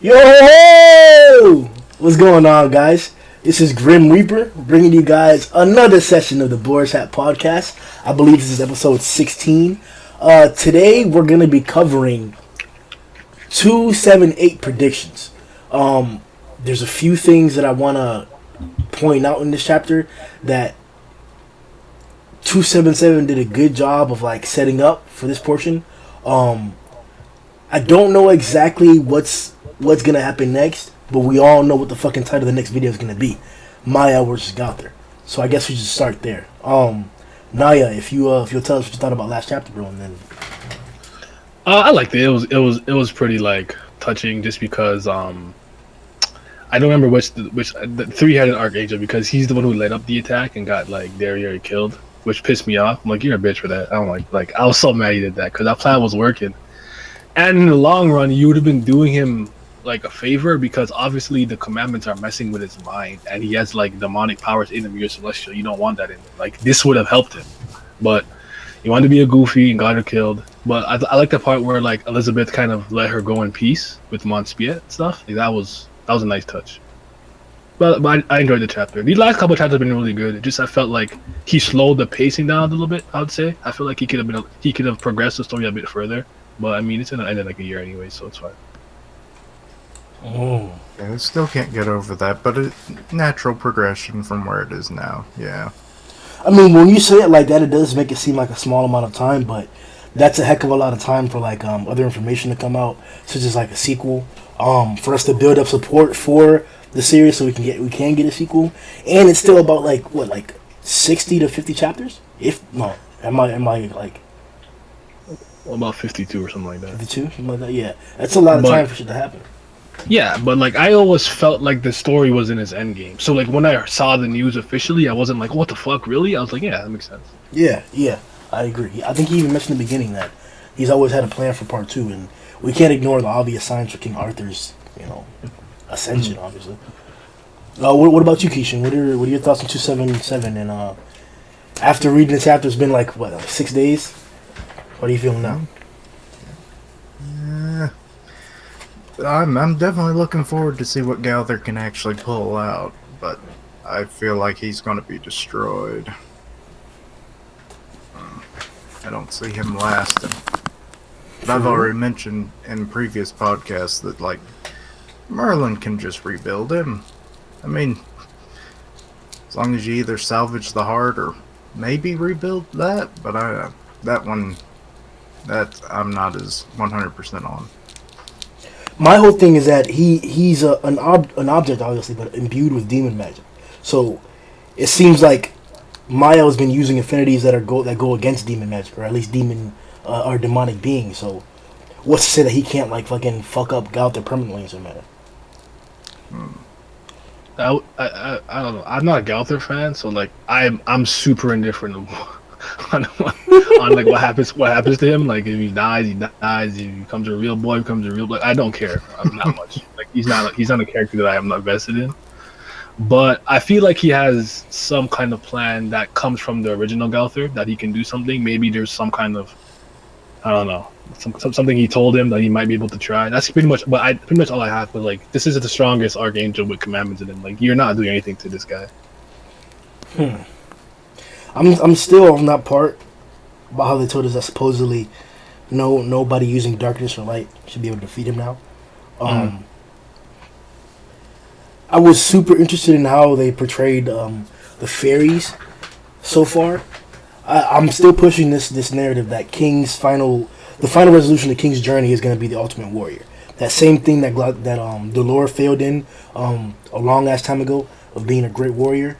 Yo! What's going on, guys? This is Grim Reaper bringing you guys another session of the Boar's Hat podcast. I believe this is episode 16. Today we're going to be covering 278 predictions. There's a few things that I want to point out in this chapter that 277 did a good job of like setting up for this portion. I don't know exactly what's gonna happen next, but we all know what the fucking title of the next video is gonna be: Maya versus Gauther. So I guess we should start there. Naya, if you'll tell us what you thought about last chapter, bro, and then. I liked it. It was pretty like touching, just because I don't remember which the three-headed archangel, because he's the one who led up the attack and got like Derriere killed, which pissed me off. I'm like, you're a bitch for that. I don't like I was so mad he did that, because that plan was working. And in the long run, you would have been doing him like a favor, because obviously the commandments are messing with his mind, and he has like demonic powers in him. You're celestial. You don't want that in him. Like, this would have helped him, but he wanted to be a goofy and got her killed. But I like the part where like Elizabeth kind of let her go in peace with Monspiet and stuff. Like, that was a nice touch. But I enjoyed the chapter. The last couple of chapters have been really good. It just, I felt like he slowed the pacing down a little bit. I would say I feel like he could have progressed the story a bit further. But I mean, it's gonna end in like a year anyway, so it's fine. Oh. Yeah, I still can't get over that, but natural progression from where it is now. Yeah. I mean, when you say it like that, it does make it seem like a small amount of time, but that's a heck of a lot of time for like other information to come out, such as like a sequel. For us to build up support for the series, so we can get a sequel, and it's still about like 60 to 50 chapters. Am I like? Well, about 52 or something like that. 52, something like that. Yeah, that's a lot of time for shit to happen. Yeah, but like I always felt like the story was in his end game. So like when I saw the news officially, I wasn't like, what the fuck, really? I was like, yeah, that makes sense. Yeah, I agree. I think he even mentioned in the beginning that he's always had a plan for part 2, and we can't ignore the obvious signs for King Arthur's, ascension, obviously. What about you, Kishin? What are your thoughts on 277? And after reading the chapter, it's been like 6 days. What are you feeling now? I'm definitely looking forward to see what Gauther can actually pull out, but I feel like he's going to be destroyed. I don't see him lasting. But I've already mentioned in previous podcasts that like Merlin can just rebuild him. I mean, as long as you either salvage the heart or maybe rebuild that, but that I'm not as 100% on. My whole thing is that he's an object, obviously, but imbued with demon magic. So it seems like Maya has been using affinities that go against demon magic, or at least demon or demonic beings. So what's to say that he can't like fucking fuck up Gauther permanently in some manner? I don't know. I'm not a Gauther fan, so like I'm super indifferent on like what happens to him. Like, if he dies, he dies. If he becomes a real boy, becomes a real boy. I don't care. I'm not much. Like, he's not a character that I am not vested in. But I feel like he has some kind of plan that comes from the original Gauther, that he can do something. Maybe there's some kind of, I don't know, something he told him that he might be able to try. That's pretty much all I have. But like, this is the strongest archangel with commandments in him. Like, you're not doing anything to this guy. I'm still on that part about how they told us that supposedly nobody using darkness or light should be able to defeat him now. I was super interested in how they portrayed the fairies so far. I'm still pushing this narrative that the final resolution of King's journey is going to be the ultimate warrior. That same thing that Dolor failed in a long ass time ago, of being a great warrior.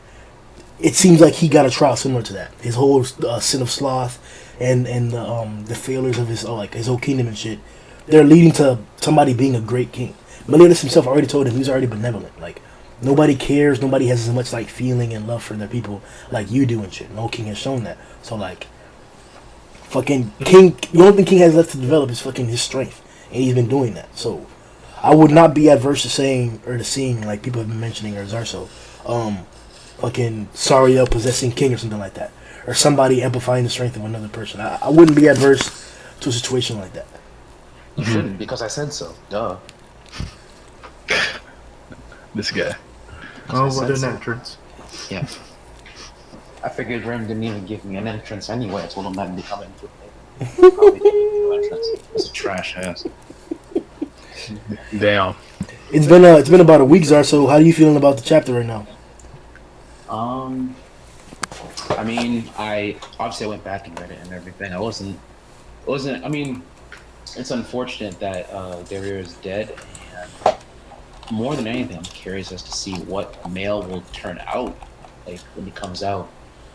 It seems like he got a trial similar to that. His whole sin of sloth and the failures of his whole kingdom and shit, they're leading to somebody being a great king. Meliodas himself already told him he's already benevolent. Like, nobody cares, nobody has as much like feeling and love for their people like you do and shit. No king has shown that. So like, fucking King, the only thing King has left to develop is fucking his strength, and he's been doing that. So I would not be adverse to seeing like people have been mentioning, or Zarso, fucking Sariel possessing King or something like that, or somebody amplifying the strength of another person. I wouldn't be adverse to a situation like that. You shouldn't, because I said so. Duh. This guy. Oh, what an entrance. Yeah. I figured Grimm didn't even give me an entrance anyway. I told him not to come into it. Probably didn't give me no entrance. It's a trash ass. Damn. It's been about a week, Zar. So how are you feeling about the chapter right now? I mean, I went back and read it and everything. I wasn't. I mean, it's unfortunate that Dario is dead, and more than anything, I'm curious as to see what Male will turn out. Like when he comes out,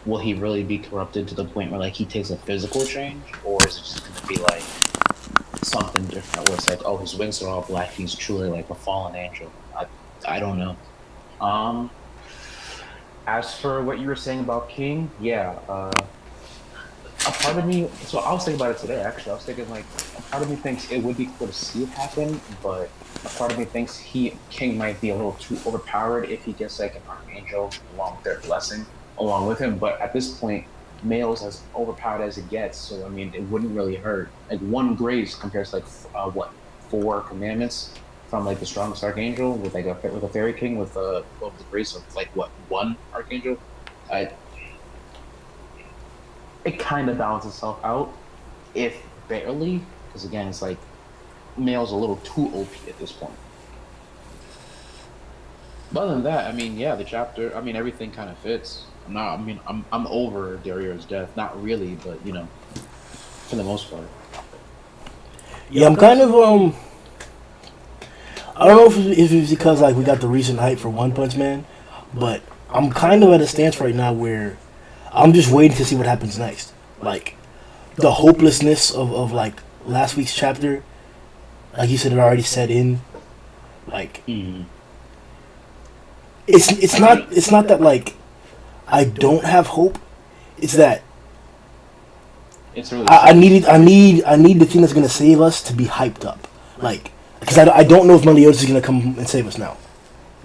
will he really be corrupted to the point where like he takes a physical change, or is it just going to be like something different? Where it's like, oh, his wings are all black. He's truly like a fallen angel. I don't know. As for what you were saying about King, yeah. A part of me, so I was thinking about it today. Actually, I was thinking like a part of me thinks it would be cool to see it happen, but a part of me thinks King might be a little too overpowered if he gets like an archangel along with their blessing along with him. But at this point, Male's as overpowered as it gets, so I mean, it wouldn't really hurt. Like one grace compares to like 4 commandments from like the strongest archangel with like with a fairy king with the grace of like 1 archangel. It kind of balances itself out, if barely, because again, it's like Male's a little too OP at this point. But other than that, I mean, yeah, the chapter, I mean, everything kind of fits. I'm over Dario's death, not really, but you know, for the most part. Yeah, I'm kind of I don't know if it's because like we got the recent hype for One Punch Man, but I'm kind of at a stance right now where I'm just waiting to see what happens next. Like the hopelessness of like last week's chapter, like you said, it already set in. Like it's not that like I don't have hope. It's that it's really I need the thing that's gonna save us to be hyped up. Like because I don't know if Meliodas is gonna come and save us now.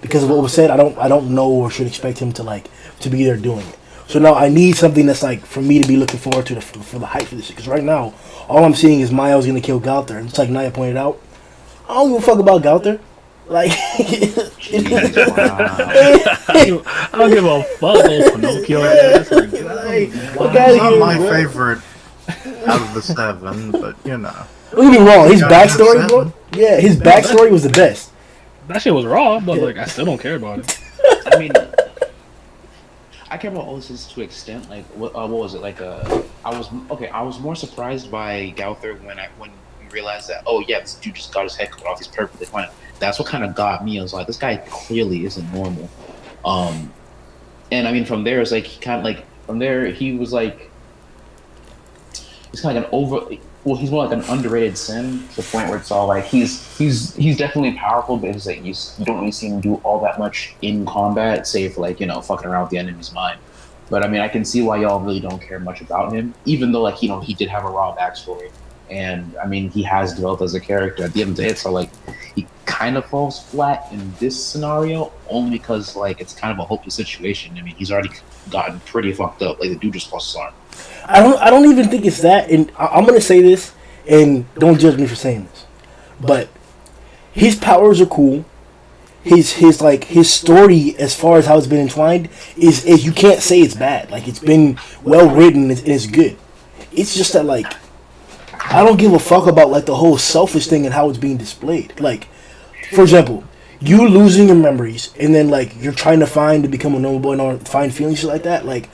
Because of what was said, I don't know or should expect him to be there doing it. So now I need something that's like for me to be looking forward to for the hype for this shit. Because right now, all I'm seeing is Miles gonna kill Gauther, and it's like Nya pointed out. I don't give a fuck about Gauther. Like, I don't give a fuck, old Pinocchio ass. Not my favorite out of the 7, but you know. Don't get me wrong, his backstory, bro. Yeah, his backstory was the best. That shit was raw, but like I still don't care about it. I mean, I care about all this to an extent. Like, what was it? Like, I was more surprised by Gauther when we realized that, oh yeah, this dude just got his head cut off. He's perfectly fine. That's what kind of got me. I was like, this guy clearly isn't normal. And I mean, from there, it's like he kind of like from there he was like he's kind of like an over. Well, he's more like an underrated Sin to the point where it's all like he's definitely powerful, but it's like you don't really see him do all that much in combat, save for like, you know, fucking around with the enemy's mind. But I mean, I can see why y'all really don't care much about him, even though like, you know, he did have a raw backstory, and I mean, he has developed as a character. At the end of the day, it's like he kind of falls flat in this scenario only because like it's kind of a hopeless situation. I mean, he's already gotten pretty fucked up. Like the dude just lost his arm. I don't even think it's that, and I'm gonna say this, and don't judge me for saying this, but his powers are cool. His story, as far as how it's been entwined, is you can't say it's bad. Like it's been well written and it's good. It's just that like I don't give a fuck about like the whole selfish thing and how it's being displayed. Like, for example, you losing your memories and then like you're trying to become a normal boy and find feelings shit like that. Like.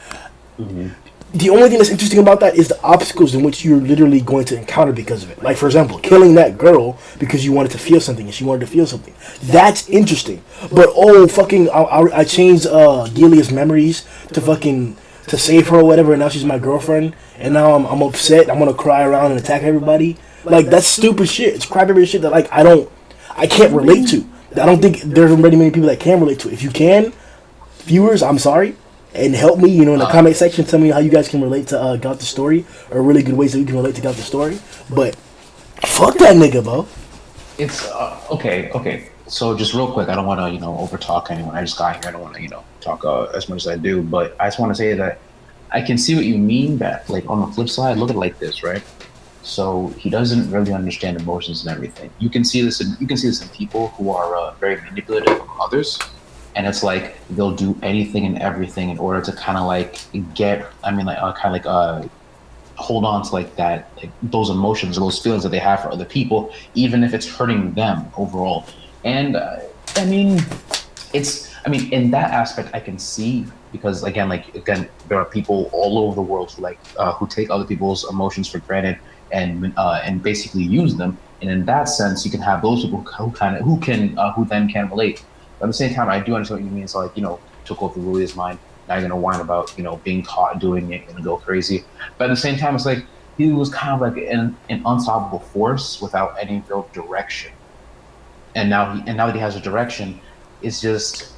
The only thing that's interesting about that is the obstacles in which you're literally going to encounter because of it. Like, for example, killing that girl because you wanted to feel something and she wanted to feel something. That's interesting. But, I changed Gilia's memories to save her or whatever, and now she's my girlfriend, and now I'm upset, I'm going to cry around and attack everybody. Like, that's stupid shit. It's crybaby shit that, like, I can't relate to. I don't think there's very many people that can relate to it. If you can, viewers, I'm sorry. And help me, you know, in the comment section, tell me how you guys can relate to Got the Story, or really good ways that we can relate to Got the Story. But fuck that nigga, bro. It's okay. So just real quick, I don't want to, you know, overtalk anyone. I just got here. I don't want to, you know, talk as much as I do. But I just want to say that I can see what you mean. That, like, on the flip side, look at it like this, right? so he doesn't really understand emotions and everything. You can see this in people who are very manipulative of others, and it's like they'll do anything and everything in order to kind of like get. I mean, like kind of like hold on to like that, like those emotions or those feelings that they have for other people, even if it's hurting them overall. And I mean, in that aspect I can see, because again there are people all over the world who take other people's emotions for granted and basically use them. And in that sense you can have those people who then can relate. But at the same time I do understand what you mean. It's like, took over Louis' mind. Now you're gonna whine about, being caught doing it and go crazy. But at the same time it's like he was kind of like an unstoppable force without any real direction. And now that he has a direction, it's just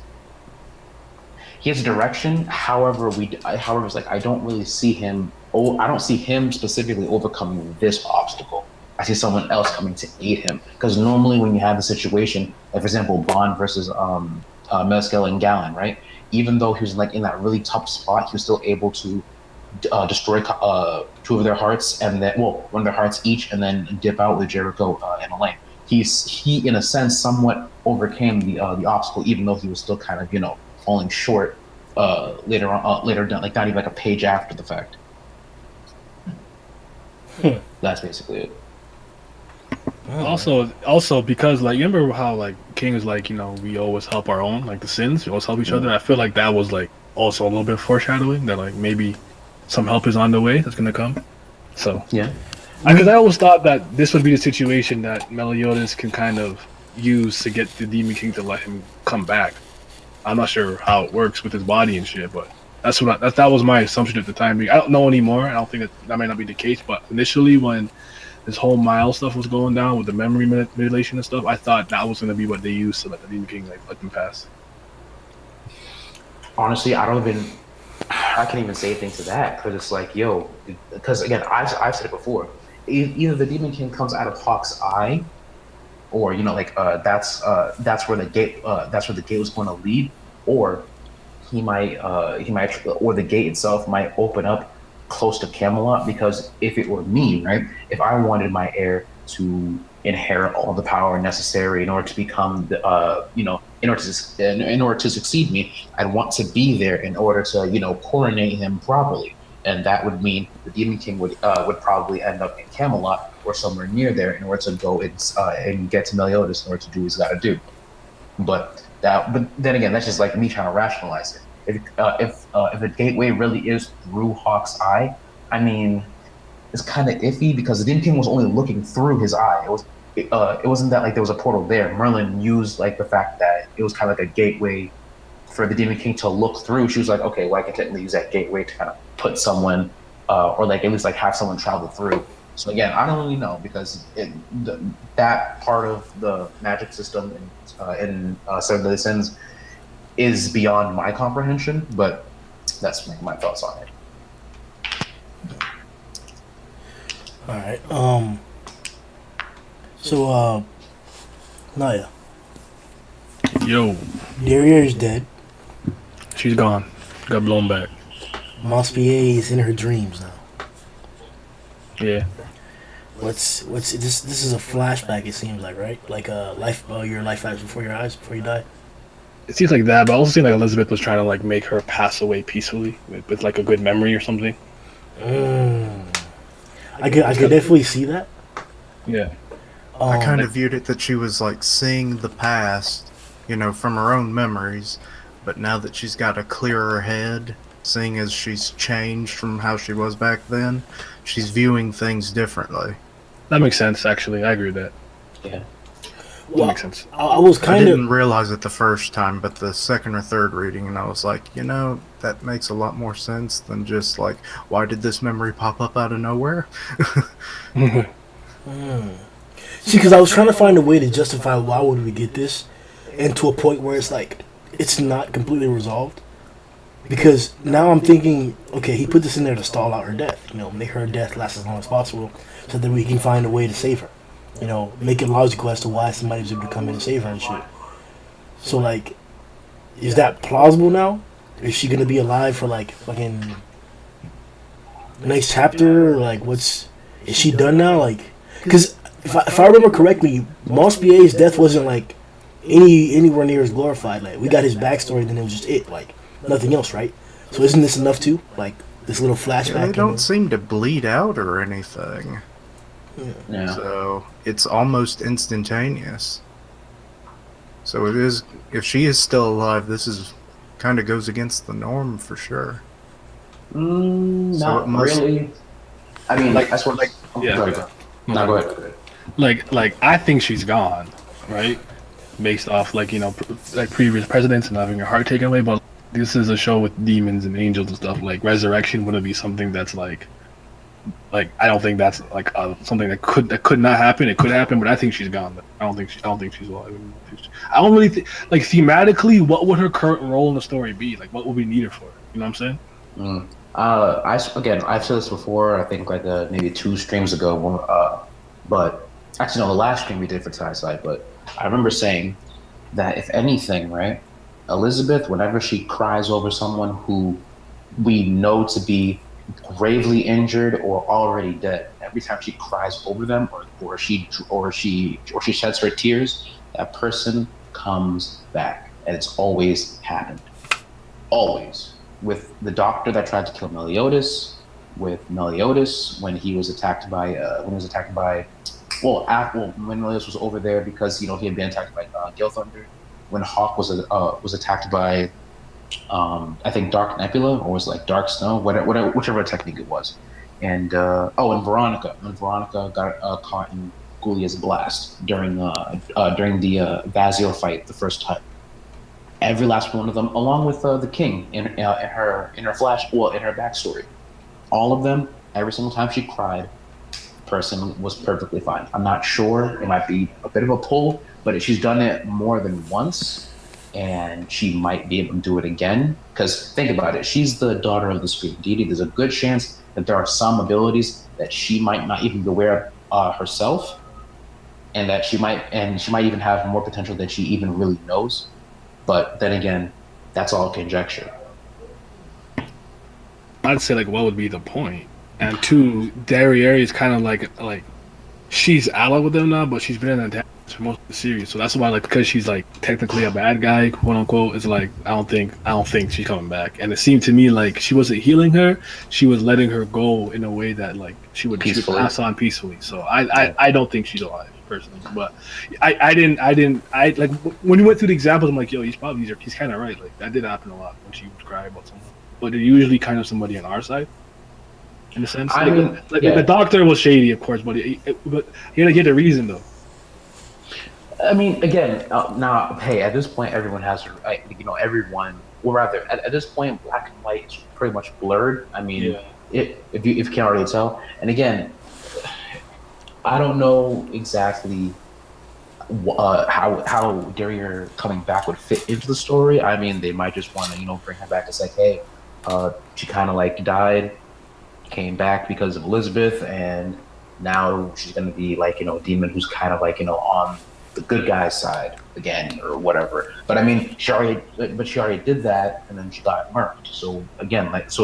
he has a direction. However, it's like I don't really see him. Oh, I don't see him specifically overcoming this obstacle. I see someone else coming to aid him. Because normally, when you have a situation, like for example, Bond versus Mescal and Gallon, right? Even though he was like in that really tough spot, he was still able to destroy two of their hearts, and then one of their hearts each, and then dip out with Jericho and Elaine. He in a sense somewhat overcame the obstacle, even though he was still kind of falling short later down, like not even like a page after the fact. That's basically it. Also because like you remember how like King is like, we always help our own, like the sins, we always help each other. I feel like that was like also a little bit foreshadowing that like maybe some help is on the way that's gonna come. So Yeah. because I always thought that this would be the situation that Meliodas can kind of use to get the Demon King to let him come back. I'm not sure how it works with his body and shit, but that was my assumption at the time. I don't know anymore. I don't think that might not be the case, but initially when this whole Miles stuff was going down with the memory manipulation and stuff, I thought that was going to be what they used to let the Demon King like let them pass. Honestly, I can't even say anything to that, because it's like, because again, I've said it before. Either the Demon King comes out of Hawk's eye, or that's where the gate was going to lead, or or the gate itself might open up close to Camelot. Because if it were me, right, if I wanted my heir to inherit all the power necessary in order to become in order to succeed me, I'd want to be there in order to coronate him properly. And that would mean the Demon King would probably end up in Camelot or somewhere near there in order to go and get to Meliodas in order to do what he's got to do. But then again, that's just like me trying to rationalize it. If the gateway really is through Hawk's eye, I mean, it's kind of iffy, because the Demon King was only looking through his eye. It wasn't that like there was a portal there. Merlin used like the fact that it was kind of like a gateway for the Demon King to look through. She was like, okay, well, I can technically use that gateway to kind of put someone, or like at least like have someone travel through. So again, I don't really know, because that part of the magic system in Seven Deadly Sins is beyond my comprehension. But that's my thoughts on it. All right. So, Naya. Yo, Derriere is dead. she's gone. Got blown back. Mospier is in her dreams now. Yeah. What's this? This is a flashback. It seems like, right? Like your life flash before your eyes before you die. It seems like that, but I also seems like Elizabeth was trying to like make her pass away peacefully with like a good memory or something. I could definitely see that. Yeah. I kind of viewed it that she was like seeing the past, from her own memories, but now that she's got a clearer head, seeing as she's changed from how she was back then, she's viewing things differently. That makes sense, actually. I agree with that. Yeah. That makes sense. I didn't realize it the first time, but the second or third reading, and I was like, that makes a lot more sense than just like, why did this memory pop up out of nowhere? See, because I was trying to find a way to justify why would we get this, and to a point where it's like it's not completely resolved. Because now I'm thinking, okay, he put this in there to stall out her death. Make her death last as long as possible, so that we can find a way to save her. Make it logical as to why somebody was able to come in and save her and shit. So like, is that plausible now? Is she gonna be alive for like fucking next chapter? Or like, what's is she done now? Like, because if I remember correctly, Montpellier's death wasn't like anywhere near as glorified. Like, we got his backstory, then it was just like nothing else, right? So isn't this enough too? Like this little flashback. They don't seem to bleed out or anything. Yeah. So it's almost instantaneous. So it is. If she is still alive, this is kind of goes against the norm for sure. Not really. I mean, like that's what. Like, yeah. Go ahead. No, go ahead. Like I think she's gone, right? Based off like like previous presidents and having her heart taken away, but this is a show with demons and angels and stuff. Like resurrection wouldn't be something that's like I don't think that's like something that could not happen. It could happen, but I think she's gone. I don't think she's alive. I don't really think like thematically. What would her current role in the story be? Like what would we need her for? You know what I'm saying? I've said this before. I think like maybe 2 streams ago. But actually, no, the last stream we did for taizai. But I remember saying that if anything, right, Elizabeth, whenever she cries over someone who we know to be gravely injured or already dead, every time she cries over them or she sheds her tears, that person comes back, and it's always happened. Always. With the doctor that tried to kill Meliodas, with Meliodas when he was attacked by when Meliodas was over there because he had been attacked by Gale Thunder, when Hawk was attacked by I think Dark Nebula, or was it like Dark Snow, whichever technique it was, and and Veronica, when Veronica got caught in Gulia's blast during the Vazio fight the first time. Every last one of them, along with the king in her backstory, all of them, every single time she cried, the person was perfectly fine. I'm not sure; it might be a bit of a pull, but if she's done it more than once, and she might be able to do it again. Because think about it, she's the daughter of the Supreme Deity. There's a good chance that there are some abilities that she might not even be aware of herself, and that she might even have more potential than she even really knows. But then again, that's all conjecture. I'd say like what would be the point? And 2, Derriere is kind of like she's ally with them now, but she's been in the for most of the series, so that's why because she's like technically a bad guy, quote unquote, it's like I don't think she's coming back. And it seemed to me like she wasn't healing her; she was letting her go in a way that like she would pass on peacefully. So I don't think she's alive personally, but I didn't like when you went through the examples, I'm like, yo, he's kind of right. Like that did happen a lot when she would cry about someone, but they're usually kind of somebody on our side. In a sense, the doctor was shady, of course, but you gotta get a reason though. I mean, again, now, hey, at this point, everyone has, everyone, or rather, at this point, black and white is pretty much blurred. I mean, if you can't already tell. And again, I don't know exactly how Derriere coming back would fit into the story. I mean, they might just want to, bring her back. It's like, hey, she kind of died, came back because of Elizabeth, and now she's going to be a demon who's kind of on the good guy's side again, or whatever. But I mean, she already did that, and then she got murked. So again, I see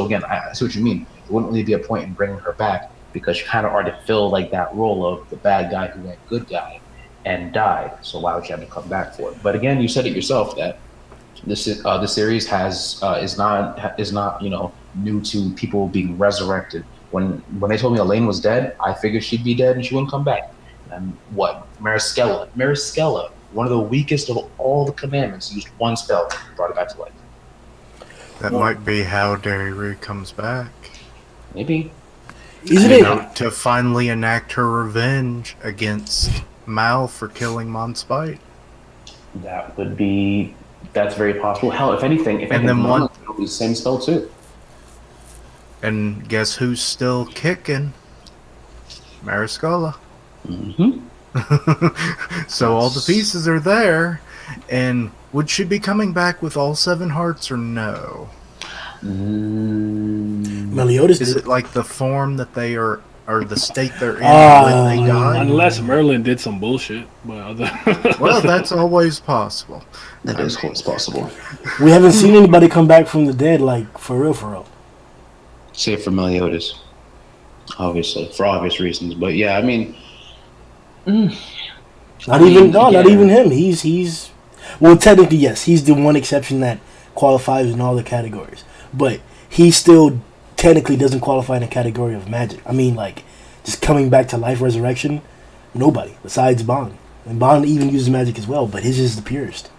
what you mean. There wouldn't really be a point in bringing her back because she kind of already filled that role of the bad guy who went good guy and died. So why would she have to come back for it? But again, you said it yourself that this series is not new to people being resurrected. When they told me Elaine was dead, I figured she'd be dead and she wouldn't come back. And what? Mariskella, one of the weakest of all the commandments, used one spell, brought it back to life. That might be how Derriere comes back. Maybe. To finally enact her revenge against Mal for killing Monspite. That's very possible. Hell, if anything, it'll be the same spell too. And guess who's still kicking? Mariskella. Mm-hmm. So all the pieces are there, and would she be coming back with all 7 hearts or no? Meliodas is it like the form that they are, or the state they're in when they die? Unless Merlin did some bullshit. Well, that's always possible. That is always possible. We haven't seen anybody come back from the dead, for real. Save for Meliodas. obviously for obvious reasons. But yeah, I mean, Not even yeah. him. He's well, technically yes, he's the one exception that qualifies in all the categories, but he still technically doesn't qualify in the category of magic. I mean, like just coming back to life, resurrection. Nobody besides Bond, and Bond even uses magic as well, but his is the purest.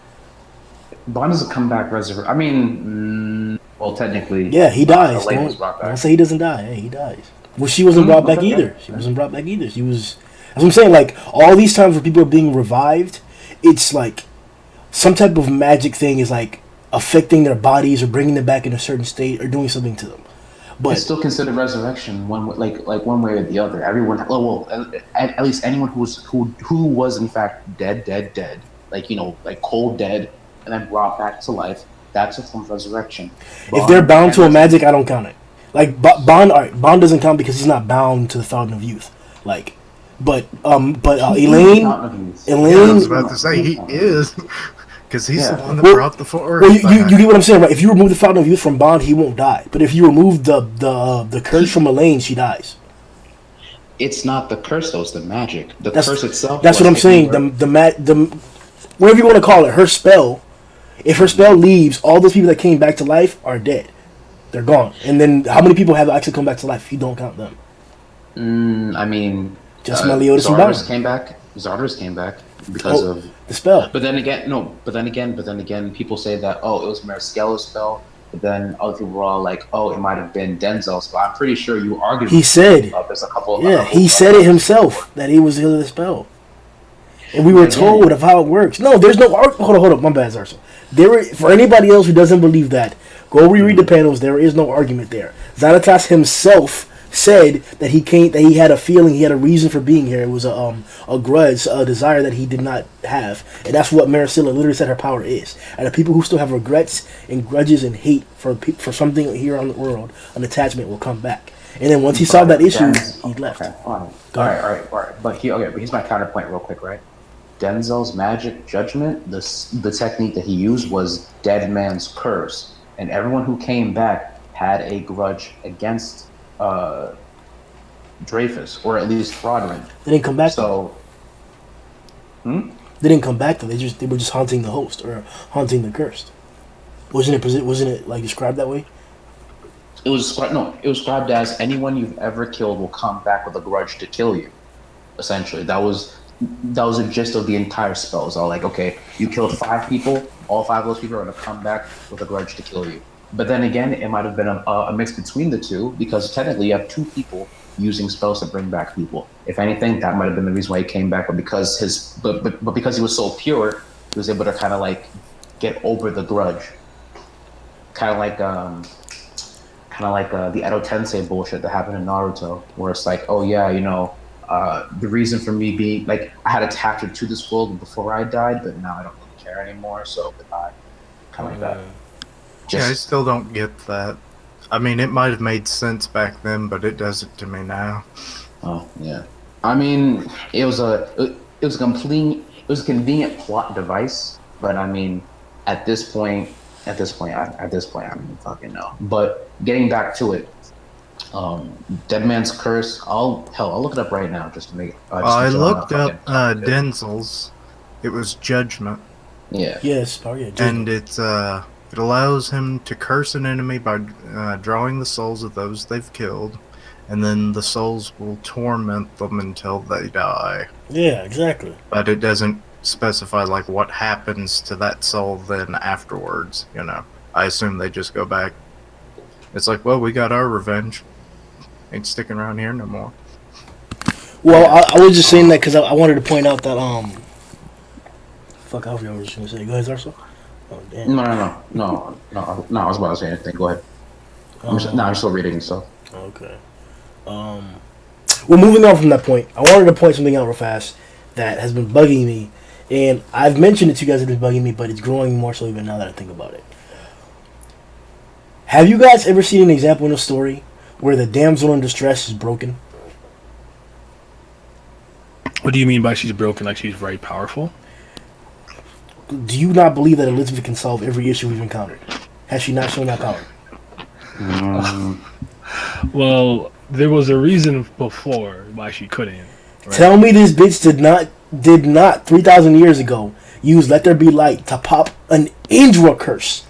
Bond is a comeback reservoir. I mean, well, technically, Yeah, he dies. Elaine was brought Don't back. say he doesn't die. Hey, he dies. Well, she wasn't brought back Okay, either. She yeah. wasn't brought back either. She was. That's what I'm saying. Like all these times where people are being revived, it's like some type of magic thing is like affecting their bodies or bringing them back in a certain state or doing something to them. It's But still considered resurrection, like one way or the other. Everyone, at least anyone who was in fact dead, like like cold dead, and then brought back to life. That's a form of resurrection. if they're Bond bound can to a magic, resurrect. I don't count it. Like Bond, all right, Bond doesn't count because he's not bound to the Fountain of Youth. Like, but He is the Elaine, fountain of youth. Yeah, I was Elaine. about to say he is, because he's the Yeah. one that Well, brought the forest Well, back. you get what I'm saying, right? If you remove the Fountain of Youth from Bond, he won't die. But if you remove the curse from Elaine, she dies. It's not the curse, though. It's the magic. The That's curse itself. that's what Was I'm if you saying. were, The whatever you want to call it, her spell. If her spell leaves, all those people that came back to life are dead. They're gone. And then how many people have actually come back to life? If you don't count them, I mean, just Meliodas and Zardoz Bond. came back. Zardoz came back because Oh, of. the spell. But then again, no. But then again, people say that it was Mariscala's spell. But then other people were all like, it might have been Denzel's spell. I'm pretty sure you argued. He said, There's a couple. yeah, he said it himself that he was the spell. And we were Again, told of how it works. No, there's no art. Hold up, my bad, Zarso. For anybody else who doesn't believe that, go reread the panels. There is no argument there. Xanatas himself said that he had a feeling, he had a reason for being here. It was a grudge, a desire that he did not have, and that's what Maricela literally said her power is. And the people who still have regrets and grudges and hate for something here on the world, an attachment will come back. And then once he solved that issue, he left. Okay, all right, Go ahead. all right. But here's my counterpoint, real quick, right? Denzel's magic judgment, the technique that he used was dead man's curse, and everyone who came back had a grudge against Dreyfus, or at least Roderick. They didn't come back. Though. So, They didn't come back though. They were just haunting the host or haunting the cursed. Wasn't it like described that way? it was described as anyone you've ever killed will come back with a grudge to kill you. Essentially, that was the gist of the entire spell. It was all like, okay, you killed 5 people, all 5 of those people are going to come back with a grudge to kill you. But then again, it might have been a mix between the two, because technically you have 2 people using spells to bring back people. If anything, that might have been the reason why he came back. But because because he was so pure, he was able to kind of like get over the grudge. Kind of like the Edo Tensei bullshit that happened in Naruto, where it's like, oh yeah, the reason for me being like, I had attachment to this world before I died, but now I don't really care anymore, so goodbye. Kind of like that. Yeah, I still don't get that. I mean, it might have made sense back then, but it doesn't to me now. Oh yeah. I mean, it was a convenient plot device, but I mean, at this point, I don't even fucking know. But getting back to it, Dead Man's Curse. I'll look it up right now just to make. I looked up Denzel's. It was Judgment. Yeah. Yes, and it allows him to curse an enemy by drawing the souls of those they've killed, and then the souls will torment them until they die. Yeah, exactly. But it doesn't specify like what happens to that soul then afterwards. I assume they just go back. It's like, well, we got our revenge. Ain't sticking around here no more. Well, I was just saying that because I wanted to point out that fuck, I forgot what I was going to say. Go ahead, Zarso. Oh damn. No. I was about to say anything. Go ahead. I'm still reading, so. Okay. Well, moving on from that point, I wanted to point something out real fast that has been bugging me, and I've mentioned it to you guys. It's been bugging me, but it's growing more so even now that I think about it. Have you guys ever seen an example in a story where the damsel in distress is broken? What do you mean by she's broken? Like she's very powerful? Do you not believe that Elizabeth can solve every issue we've encountered? Has she not shown that power? Well, there was a reason before why she couldn't. Right? Tell me this bitch did not 3,000 years ago use Let There Be Light to pop an Indra curse.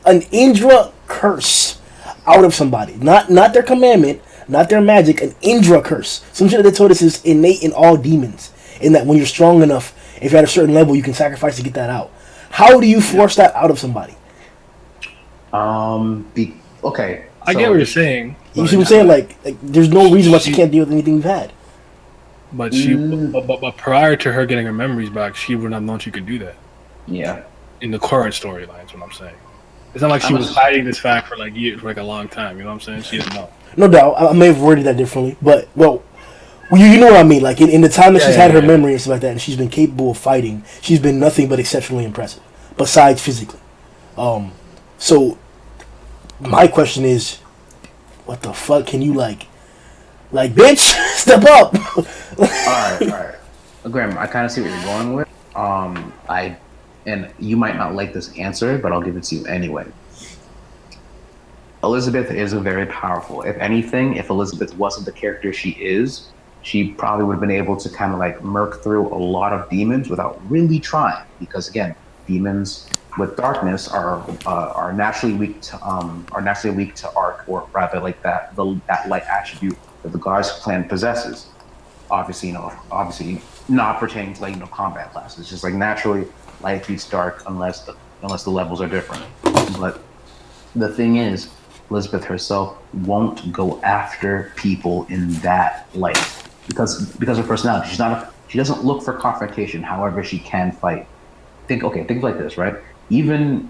An Indra curse out of somebody. Not their commandment, not their magic, an Indra curse. Some shit that they told us is innate in all demons. In that when you're strong enough, if you're at a certain level, you can sacrifice to get that out. How do you force that out of somebody? Okay. I get what you're saying. You see what I'm saying? Like there's no reason why she can't deal with anything we've had. But but prior to her getting her memories back, she would not have known she could do that. Yeah. In the current storyline, is what I'm saying. It's not like she was hiding this fact for like years, for like a long time. You know what I'm saying? She didn't know. No doubt. I may have worded that differently, but you know what I mean. Like in the time that she's had her memory and stuff like that, and she's been capable of fighting, she's been nothing but exceptionally impressive. Besides physically, so my question is, what the fuck can you like bitch, step up? All right. Grimm, I kind of see what you're going with. And you might not like this answer, but I'll give it to you anyway. Elizabeth is very powerful. If anything, if Elizabeth wasn't the character she is, she probably would have been able to kind of like murk through a lot of demons without really trying. Because again, demons with darkness are naturally weak to arc, or rather like that light attribute that the Guards clan possesses. Obviously not pertaining to like combat classes. It's just like naturally light beats dark unless the levels are different. But the thing is, Elizabeth herself won't go after people in that light because of her personality. She doesn't look for confrontation. However, she can fight. Think of it like this, right? Even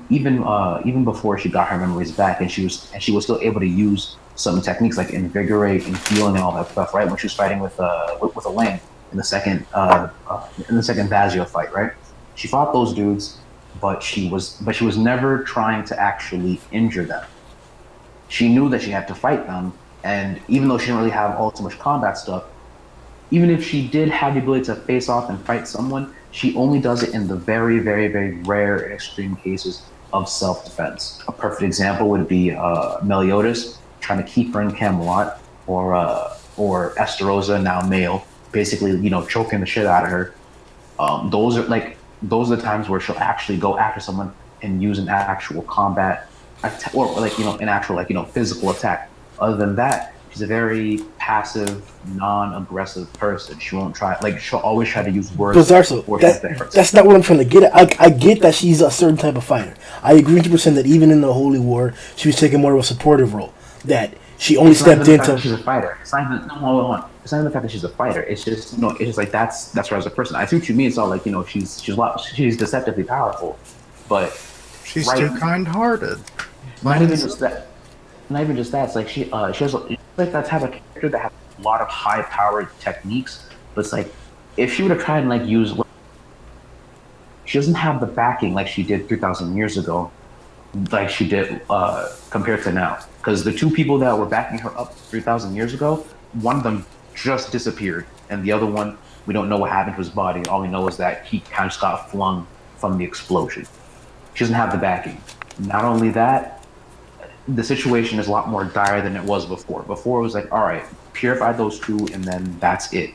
before she got her memories back, and she was still able to use some techniques like invigorate and healing and all that stuff, right? When she was fighting with Elaine in the second Vazio fight, right? She fought those dudes, but she was never trying to actually injure them. She knew that she had to fight them, and even though she didn't really have all too much combat stuff, even if she did have the ability to face off and fight someone, she only does it in the very, very, very rare and extreme cases of self-defense. A perfect example would be Meliodas trying to keep her in Camelot, or Esterosa, now male, basically choking the shit out of her. Those are the times where she'll actually go after someone and use an actual combat attack, or an actual physical attack. Other than that, she's a very passive, non-aggressive person. She won't try. She'll always try to use words. That's not what I'm trying to get at. I get that she's a certain type of fighter. I agree 100% that even in the Holy War, she was taking more of a supportive role. That she only stepped into. She's a fighter. It's not even, hold on. It's not even the fact that she's a fighter. It's just it's just like that's her as a person. I see what you mean. It's all like she's deceptively powerful, but she's too kind-hearted. Not even just that. It's like she has like that type of character that has a lot of high-powered techniques. But it's like if she would have tried and use, she doesn't have the backing like she did 3,000 years ago, like she did compared to now. Because the two people that were backing her up 3,000 years ago, one of them just disappeared, and the other one, we don't know what happened to his body. All we know is that he kind of just got flung from the explosion. She doesn't have the backing. Not only that, the situation is a lot more dire than it was before. Before it was like, all right, purify those two, and then that's it.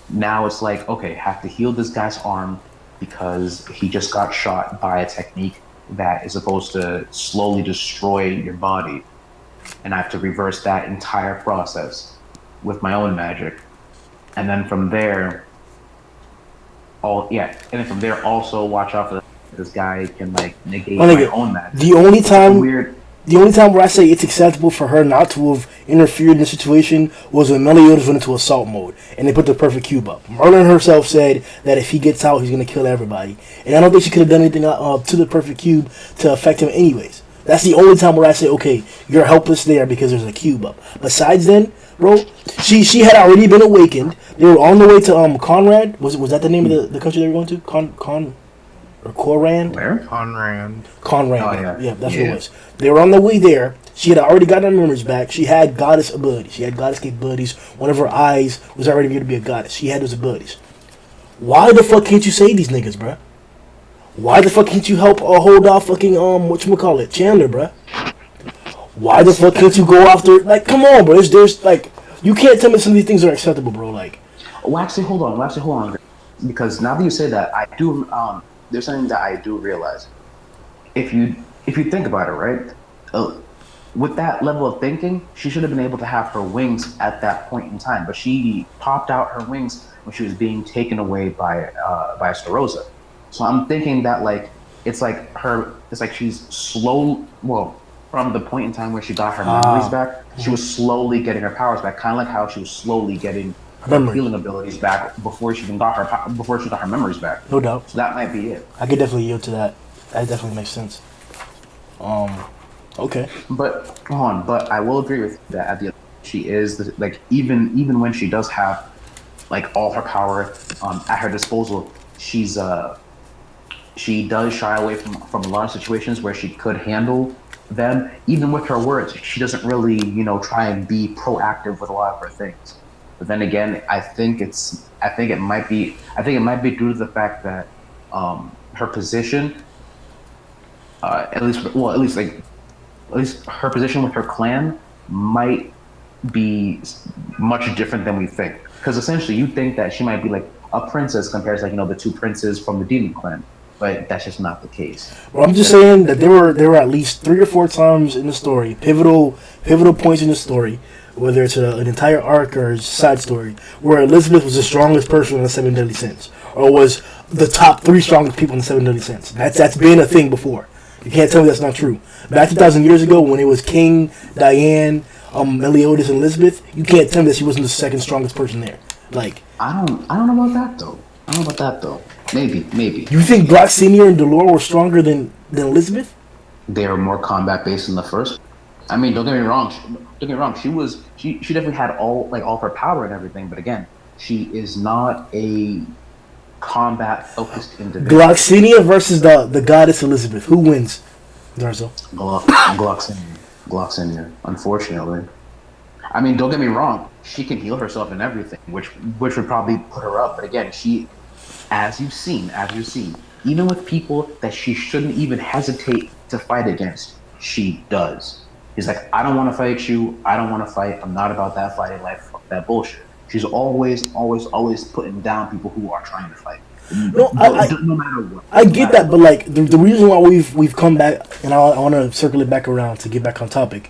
Now it's like, okay, have to heal this guy's arm because he just got shot by a technique that is supposed to slowly destroy your body. And I have to reverse that entire process with my own magic. And then from there, also watch out for this guy can negate my own magic. The only time where I say it's acceptable for her not to have interfered in the situation was when Meliodas went into assault mode and they put the perfect cube up. Merlin herself said that if he gets out, he's going to kill everybody. And I don't think she could have done anything to the perfect cube to affect him anyways. That's the only time where I say, okay, you're helpless there because there's a cube up. Besides then, bro, she had already been awakened. They were on the way to Conrad. Was that the name of the country they were going to? Coran? Where? Conrad. Oh, yeah, that's what it was. They were on the way there. She had already gotten her memories back. She had goddess abilities. She had goddess capabilities. One of her eyes was already going to be a goddess. She had those abilities. Why the fuck can't you save these niggas, bruh? Why the fuck can't you help hold off fucking whatchamacallit, Chandler, bruh? Why the fuck can't you go after, come on, bro? There's You can't tell me some of these things are acceptable, bro. Like, well, actually, hold on. Because now that you say that, I do. There's something that I do realize. If you think about it, right? With that level of thinking, she should have been able to have her wings at that point in time. But she popped out her wings when she was being taken away by Starosa. So I'm thinking that it's like she's slow. Well, from the point in time where she got her memories back, she was slowly getting her powers back, kind of like how she was slowly getting her healing abilities back before she got her memories back. No doubt. So that might be it. I could definitely yield to that. That definitely makes sense. Okay. But I will agree with you that at the end, she is even when she does have all her power at her disposal, she does shy away from a lot of situations where she could handle them. Even with her words, she doesn't really try and be proactive with a lot of her things. But then again, I think it might be due to the fact that her position, at least her position with her clan might be much different than we think. Because essentially, you think that she might be like a princess compared to the two princes from the demon clan, but that's just not the case. Well, I'm just saying that there were at least 3 or 4 times in the story, pivotal points in the story, whether it's an entire arc or a side story, where Elizabeth was the strongest person in the 7 Deadly Sins, or was the top 3 strongest people in the 7 Deadly Sins. That's been a thing before. You can't tell me that's not true. Back 2,000 years ago, when it was King, Diane, Meliodas, and Elizabeth, you can't tell me that she wasn't the second strongest person there. Like, I don't know about that though. Maybe. You think Glock Senior and Delore were stronger than Elizabeth? They were more combat based in the first. I mean, don't get me wrong. She definitely had all her power and everything, but again, she is not a combat focused individual. Gloxinia versus the goddess Elizabeth. Who wins? Darzo. Gloxinia. Unfortunately. I mean, don't get me wrong. She can heal herself and everything, which would probably put her up. But again, she, as you've seen, even with people that she shouldn't even hesitate to fight against, she does. He's like, I don't want to fight you. I don't want to fight. I'm not about that fighting life. Fuck that bullshit. She's always putting down people who are trying to fight. No matter what. I get that, but the reason why we've come back, and I want to circle it back around to get back on topic.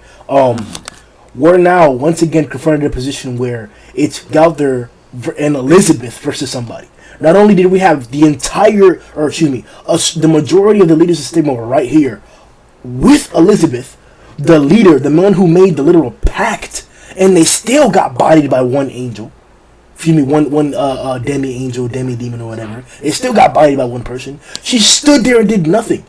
We're now once again confronted a position where it's Gauther and Elizabeth versus somebody. Not only did we have the majority of the leaders of Stigma were right here with Elizabeth, the leader, the man who made the literal pact, and they still got bodied by one angel. One demi-angel, demi-demon or whatever. They still got bodied by one person. She stood there and did nothing.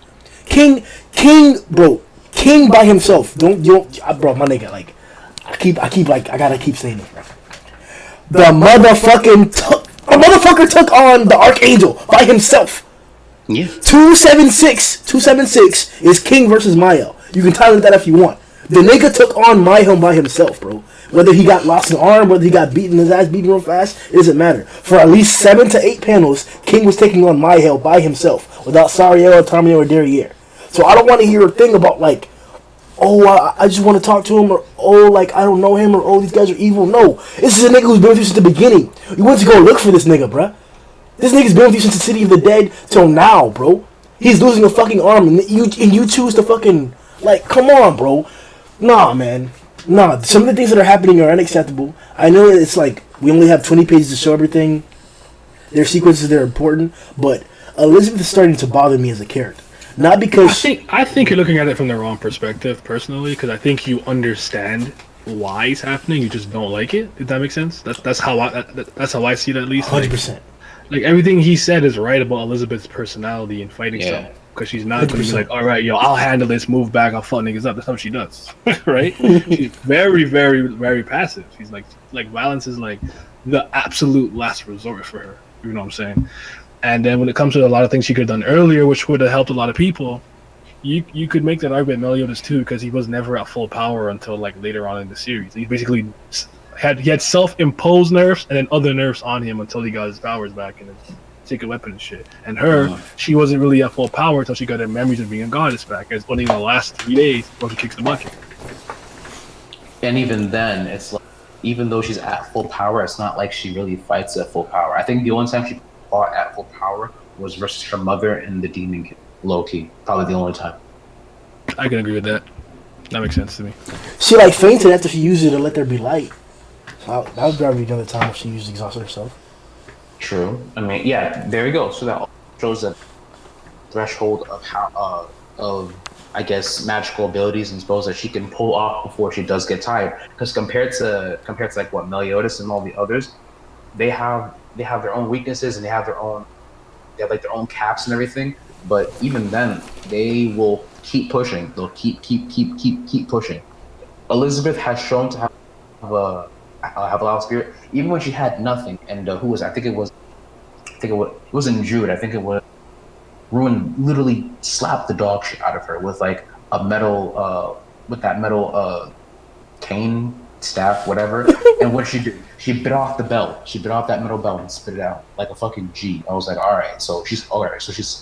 King by himself. Bro, my nigga, I gotta keep saying it. The motherfucker took on the Archangel by himself. Yeah. 276 is King versus Mael. You can title it that if you want. The nigga took on Mael by himself, bro. Whether he got lost an arm, whether he got his ass beaten real fast, it doesn't matter. For at least 7 to 8 panels, King was taking on Mael by himself, without Sariel or Tarmiel or Derriere. So I don't want to hear a thing about I just want to talk to him, or I don't know him, or these guys are evil. No, this is a nigga who's been with you since the beginning. You went to go look for this nigga, bruh. This nigga's been with you since the City of the Dead till now, bro. He's losing a fucking arm, and you choose to fucking come on, bro. Nah, man. Nah, some of the things that are happening are unacceptable. I know that it's we only have 20 pages to show everything. There are sequences that are important, but Elizabeth is starting to bother me as a character. Not because I think you're looking at it from the wrong perspective, personally, because I think you understand why it's happening. You just don't like it. Did that make sense? That's how I see it, at least. 100%. Everything he said is right about Elizabeth's personality and fighting stuff. Because she's not going to be all right, I'll handle this, move back, I'll fuck niggas up. That's not what she does, right? She's very, very, very passive. She's like violence is the absolute last resort for her. You know what I'm saying? And then when it comes to a lot of things she could have done earlier, which would have helped a lot of people, you could make that argument Meliodas too, because he was never at full power until later on in the series. He basically had self-imposed nerfs and then other nerfs on him until he got his powers back and his secret weapon and shit. And she wasn't really at full power until she got her memories of being a goddess back. It's only in the last 3 days before she kicks the bucket. And even then, it's even though she's at full power, it's not like she really fights at full power. I think the only time she fought at full power was versus her mother and the demon kid, low key. Probably the only time. I can agree with that. That makes sense to me. She like fainted after she used it to let there be light. So that would probably be another time if she used exhausted herself. True. I mean, yeah, there you go. So that shows that threshold of how of I guess magical abilities and spells that she can pull off before she does get tired. Because compared to like what Meliodas and all the others, they have their own weaknesses and they have like their own caps and everything. But even then, they will keep pushing. They'll keep pushing. Elizabeth has shown to have a lot of spirit, even when she had nothing. And who was it? It wasn't Jude. I think it was Ruin. Literally slapped the dog shit out of her with like a metal, with that metal cane staff, whatever. And what did she do? She bit off the belt. She bit off that metal belt and spit it out like a fucking G. I was like, all right, so she's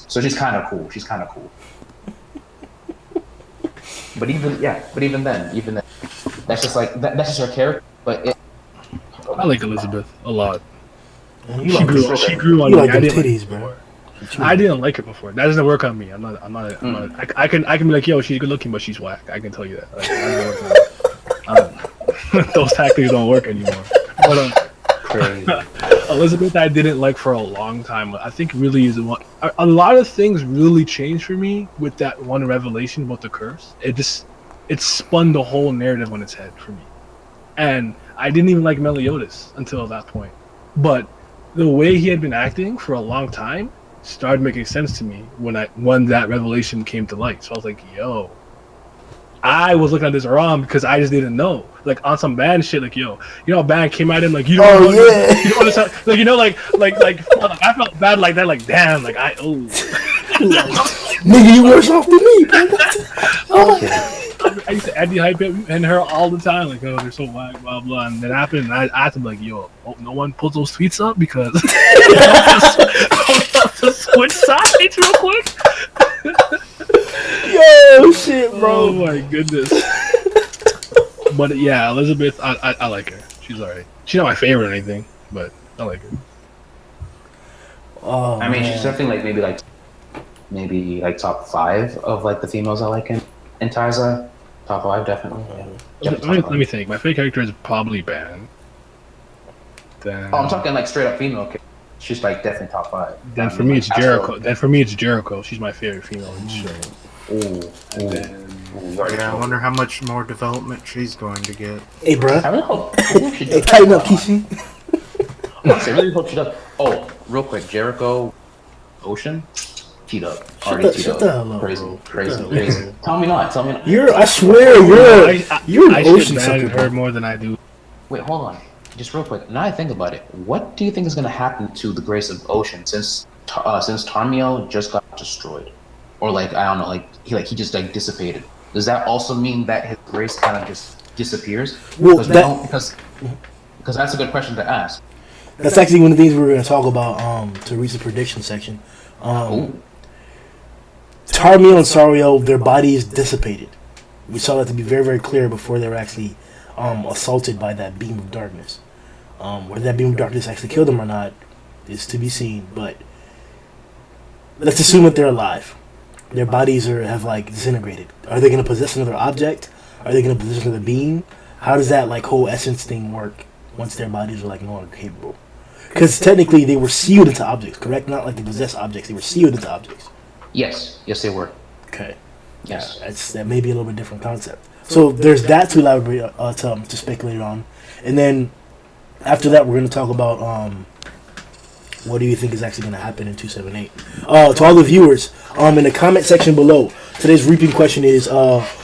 she's kind of cool. She's kind of cool. But even then, that's just like that's just her character. But I like Elizabeth a lot. Man, She grew on you me. like I them didn't titties, like bro. her before. I didn't like her before. That doesn't work on me. I'm not. I can be like, yo, she's good looking, but she's whack. I can tell you that. Like, those tactics don't work anymore. But Elizabeth, I didn't like for a long time. I think really is one. A lot of things really changed for me with that one revelation about the curse. It spun the whole narrative on its head for me, and I didn't even like Meliodas until that point. But the way he had been acting for a long time started making sense to me when that revelation came to light. So I was like, yo, I was looking at this wrong because I just didn't know. Like on some bad shit, like yo, you know, bad came at him like you don't know, yeah. you don't understand, like you know, like I felt bad like that, like damn, like Nigga, you worse off than me, bro. I used to Nya.D hype it and her all the time, like oh they're so whack, blah blah, and then happened, and I asked him like yo, no one pulls those tweets up because to switch sides real quick. Yo, shit, bro. Oh my goodness. But yeah, Elizabeth, I like her. She's alright. She's not my favorite or anything, but I like her. Oh, I mean, man. she's definitely maybe like top 5 of like the females I like in taizai. Top 5, definitely. Yeah. Let me think. My favorite character is probably Ban. Then, I'm talking like straight up female. She's like definitely top 5. Then for me it's Jericho. She's my favorite female in the show. Yeah, I wonder how much more development she's going to get. Hey, bro. I really hope she does. Hey, tighten up, Kishin. I really hope she does. Oh, real quick, Jericho, Ocean, teed up. Already teed Shut the up. hell up, Crazy, bro. crazy. Tell me not. I swear, you're I an ocean should sucker, ban her bro. more than I do. Wait, hold on. Just real quick. Now I think about it. What do you think is going to happen to the Grace of Ocean since Tarmiel just got destroyed, or like I don't know, like he just like dissipated? Does that also mean that his grace kind of just disappears? Well, because that's a good question to ask. That's actually one of the things we were going to talk about to reach the prediction section. Tarmiel and Sariel, their bodies dissipated. We saw that to be very, very clear before they were actually assaulted by that beam of darkness. Whether that beam of darkness actually killed them or not is to be seen, but let's assume that they're alive. Their bodies have like disintegrated. Are they going to possess another object? Are they going to possess another being? How does that like whole essence thing work once their bodies are like no longer capable? Because technically they were sealed into objects, correct? Not like they possess objects; they were sealed into objects. Yes, they were. Okay. Yes, That may be a little bit different concept. So there's that to elaborate to speculate on, and then after that we're going to talk about what do you think is actually going to happen in 278. To all the viewers, in the comment section below, today's reaping question is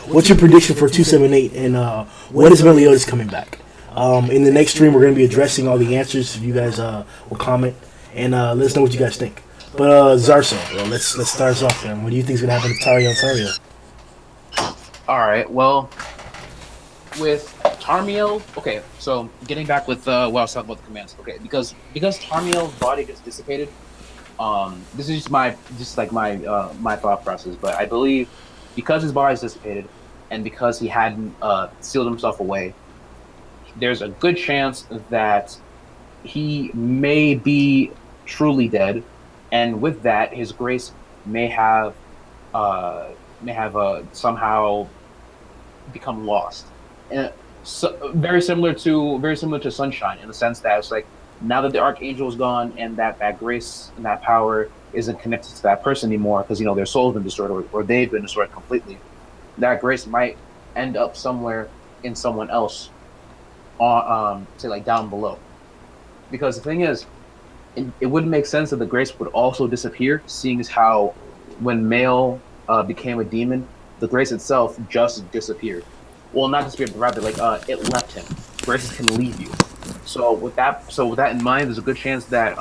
what's your prediction for 278, and when is Meliodas coming back? In the next stream we're going to be addressing all the answers if you guys will comment, and let us know what you guys think. But Zarso, let's start us off, man. What do you think is going to happen to Taria and Sariel? All right. Well, with Tarmiel, okay. So getting back with what I was talking about the commands. Okay, because Tarmiel's body gets dissipated. This is just like my thought process. But I believe because his body is dissipated, and because he hadn't sealed himself away, there's a good chance that he may be truly dead, and with that, his grace may have somehow become lost. And so, very similar to Sunshine in the sense that it's like now that the Archangel is gone and that grace and that power isn't connected to that person anymore because their soul's been destroyed or they've been destroyed completely. That grace might end up somewhere in someone else, on say like down below. Because the thing is, it wouldn't make sense that the grace would also disappear, seeing as how when Male became a demon, the grace itself just disappeared. Well, not disappeared, but rather like it left him. Graces can leave you. So with that in mind, there's a good chance that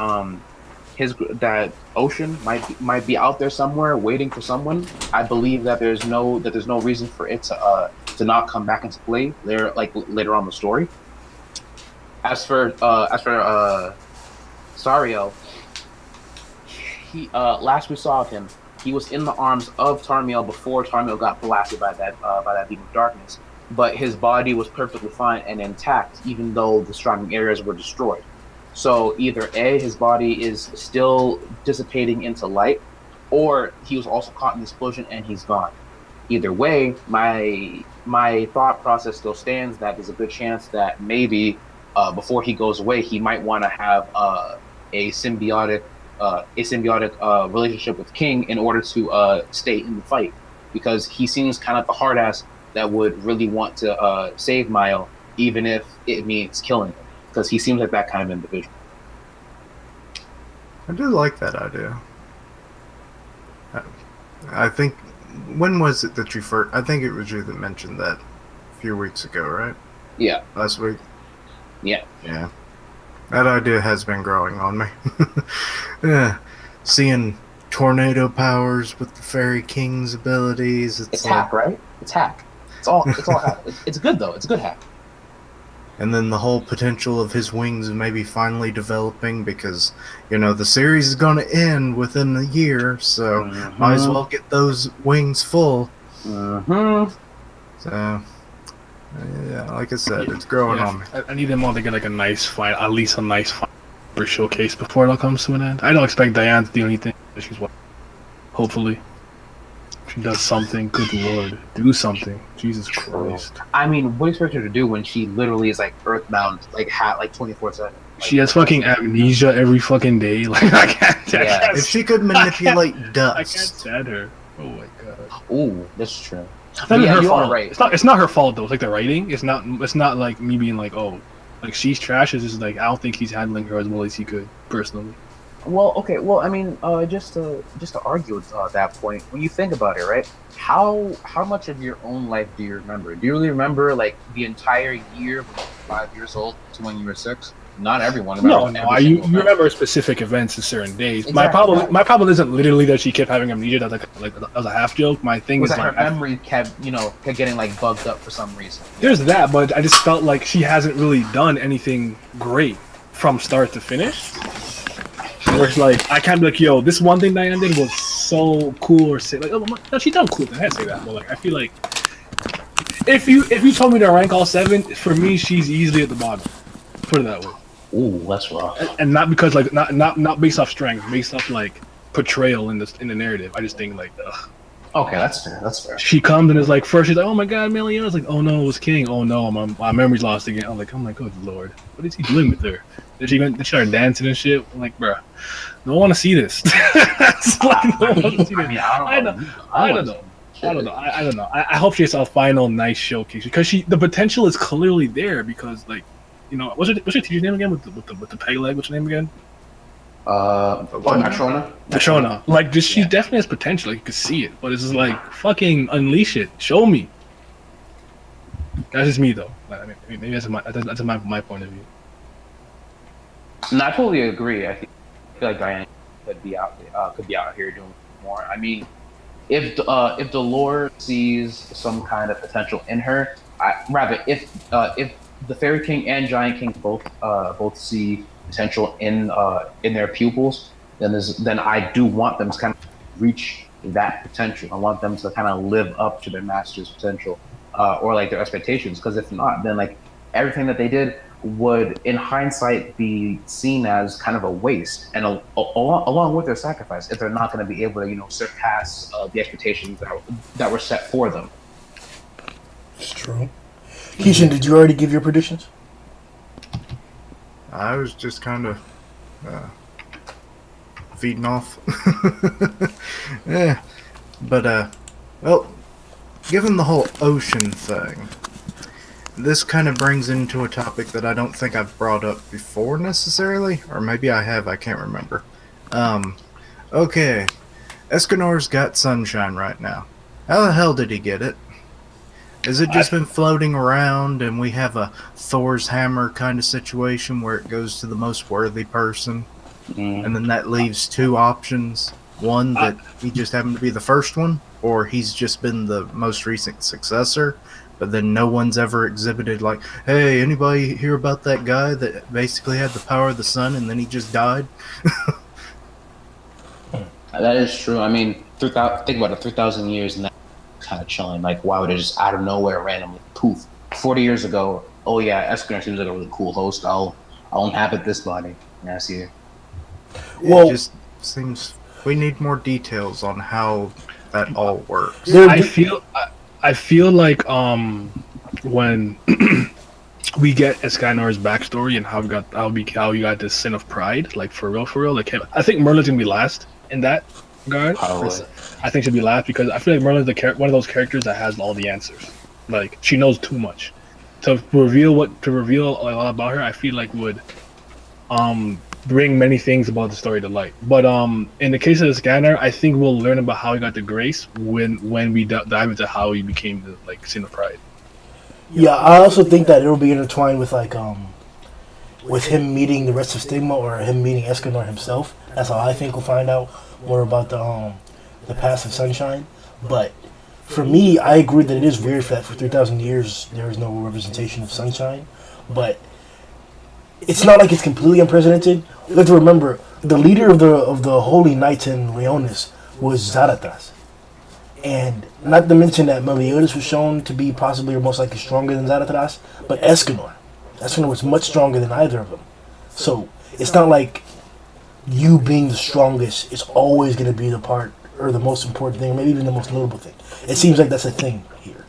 that Ocean might be out there somewhere waiting for someone. I believe that there's no reason for it to not come back into play later on in the story. As for Sariel, he last we saw of him, he was in the arms of Tarmiel before Tarmiel got blasted by that beam of darkness. But his body was perfectly fine and intact, even though the surrounding areas were destroyed. So either A, his body is still dissipating into light, or he was also caught in the explosion and he's gone. Either way, my thought process still stands that there's a good chance that maybe before he goes away, he might want to have a symbiotic relationship with King in order to stay in the fight, because he seems kind of the hard ass that would really want to save Mile, even if it means killing him, because he seems like that kind of individual. I do like that idea. I think, when was it that you first? I think it was you that mentioned that a few weeks ago, right? Yeah. Last week. Yeah. Yeah. That idea has been growing on me. Yeah. Seeing tornado powers with the Fairy King's abilities. It's hack, right? It's hack. It's all hack. It's good though. It's a good hack. And then the whole potential of his wings maybe finally developing, because the series is going to end within a year, so might as well get those wings full. So yeah, like I said, it's growing on me. I need them all to get like a nice fight, at least a nice fight for showcase before it all comes to an end. I don't expect Diane to do anything. She's hopefully she does something. Good lord, do something. Jesus Christ. I mean, what do you expect her to do when she literally is like earthbound, like 24/7? She has fucking amnesia every fucking day. Like I can't. If she could manipulate dust, I can't stand her. Oh my god. Ooh, that's true. It's not her fault. Right. It's not her fault though. It's like the writing. It's not like me being like, oh, like she's trash. It's just like I don't think he's handling her as well as he could personally. Well, okay. Well, I mean, just to argue with that point, when you think about it, right? How much of your own life do you remember? Do you really remember like the entire year when you were 5 years old to when you were 6? Not everyone. No. You remember specific events and certain days. Exactly. My problem isn't literally that she kept having amnesia. That was a half joke. My thing was is that like her memory kept getting like bugged up for some reason. There's that, but I just felt like she hasn't really done anything great from start to finish. Where it's like I can't be like, yo, this one thing Diane did was so cool, or say like, oh no, she done cool. I can't say that, but like I feel like if you told me to rank all 7, for me she's easily at the bottom. Put it that way. Ooh, that's rough. And not because like not based off strength, based off like portrayal in the narrative. I just think like, ugh. Okay, that's fair. That's fair. She comes and is like, first she's like, oh my god, Meliana's like, oh no, it was King. Oh no, my memory's lost again. I'm like, good lord, what is he doing with her? Did she start dancing and shit? I'm like, bruh, no one want to see this. It's like, no one wants to see this. I don't know. I hope she has a final nice showcase, because the potential is clearly there, because like, what's her teacher's name again with the peg leg? What's her name again? Natrona. Natrona. Like, she definitely has potential. Like, you can see it, but it's just like, fucking unleash it. Show me. That's just me though. I mean, maybe that's my point of view. No, I totally agree. I feel like Diane could be out here doing more. I mean, if the lore sees some kind of potential in her, if the Fairy King and Giant King both see potential in their pupils, then I do want them to kind of reach that potential. I want them to kind of live up to their master's potential, or like their expectations. Because if not, then like everything that they did would, in hindsight, be seen as kind of a waste, and along with their sacrifice, if they're not going to be able to, surpass the expectations that were set for them. It's true. Kishin, did you already give your predictions? I was just kind of feeding off. Yeah, but well, given the whole ocean thing, this kind of brings into a topic that I don't think I've brought up before necessarily, or maybe I have, I can't remember. Okay, Escanor's got sunshine right now. How the hell did he get it? Has it just been floating around and we have a Thor's hammer kind of situation where it goes to the most worthy person? And then that leaves two options. One, that he just happened to be the first one, or he's just been the most recent successor, but then no one's ever exhibited like, hey, anybody hear about that guy that basically had the power of the sun and then he just died? That is true. I mean, think about it, 3,000 years and that kind of chilling. Like, why would it just out of nowhere randomly poof? 40 years ago, oh yeah, Escanor seems like a really cool host. I'll inhabit this body. Yeah, I see you. Well, it just seems we need more details on how that all works. I feel like when we get Escanor's backstory and how he got this sin of pride, like for real, like I think Merlin's gonna be last in that regard. Probably. I think she'll be last because I feel like Merlin's one of those characters that has all the answers. Like she knows too much to reveal a lot about her. I feel like would bring many things about the story to light. But in the case of the Scanner, I think we'll learn about how he got the grace when we dive into how he became the sin of pride. Yeah, I also think that it'll be intertwined with with him meeting the rest of Stigma or him meeting Escanor himself. That's how I think we'll find out more about the past of Sunshine. But for me, I agree that it is weird that for 3,000 years there is no representation of Sunshine. But it's not like it's completely unprecedented. You have to remember, the leader of the Holy Knights in Leonis was Zarathras. And not to mention that Meliodas was shown to be possibly or most likely stronger than Zarathras, but Escanor was much stronger than either of them. So it's not like you being the strongest is always going to be the part or the most important thing, or maybe even the most notable thing. It seems like that's a thing here.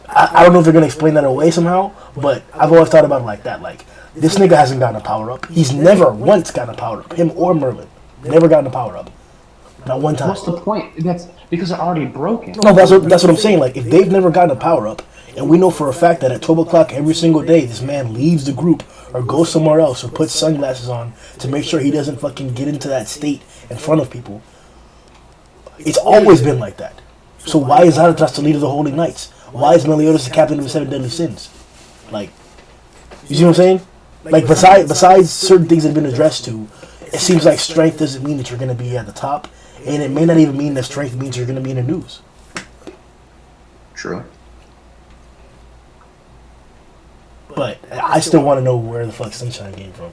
I don't know if they're going to explain that away somehow, but I've always thought about it like that. Like, this nigga hasn't gotten a power-up. He's never once gotten a power-up. Him or Merlin. Never gotten a power-up. Not one time. What's the point? That's because they're already broken. No, that's what I'm saying. Like, if they've never gotten a power-up, and we know for a fact that at 12 o'clock every single day, this man leaves the group or goes somewhere else or puts sunglasses on to make sure he doesn't fucking get into that state in front of people. It's always been like that. So why is Zarathras the leader of the Holy Knights? Why is Meliodas the captain of the Seven Deadly Sins? Like, you see what I'm saying? Like, besides certain things that have been addressed to, it seems like strength doesn't mean that you're going to be at the top, and it may not even mean that strength means you're going to be in the news. True. But I still want to know where the fuck Sunshine came from.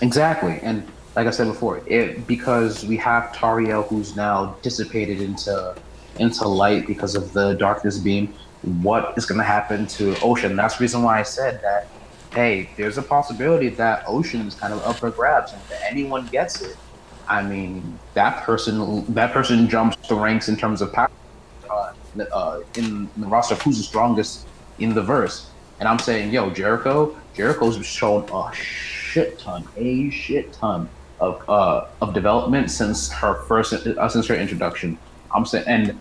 Exactly, and like I said before, because we have Tariel, who's now dissipated into light because of the darkness beam. What is going to happen to Ocean? That's the reason why I said that. Hey, there's a possibility that Ocean is kind of up for grabs, and if anyone gets it, I mean, that person jumps the ranks in terms of power in the roster of who's the strongest in the verse. And I'm saying, yo, Jericho's shown a shit ton of development since her introduction. I'm saying,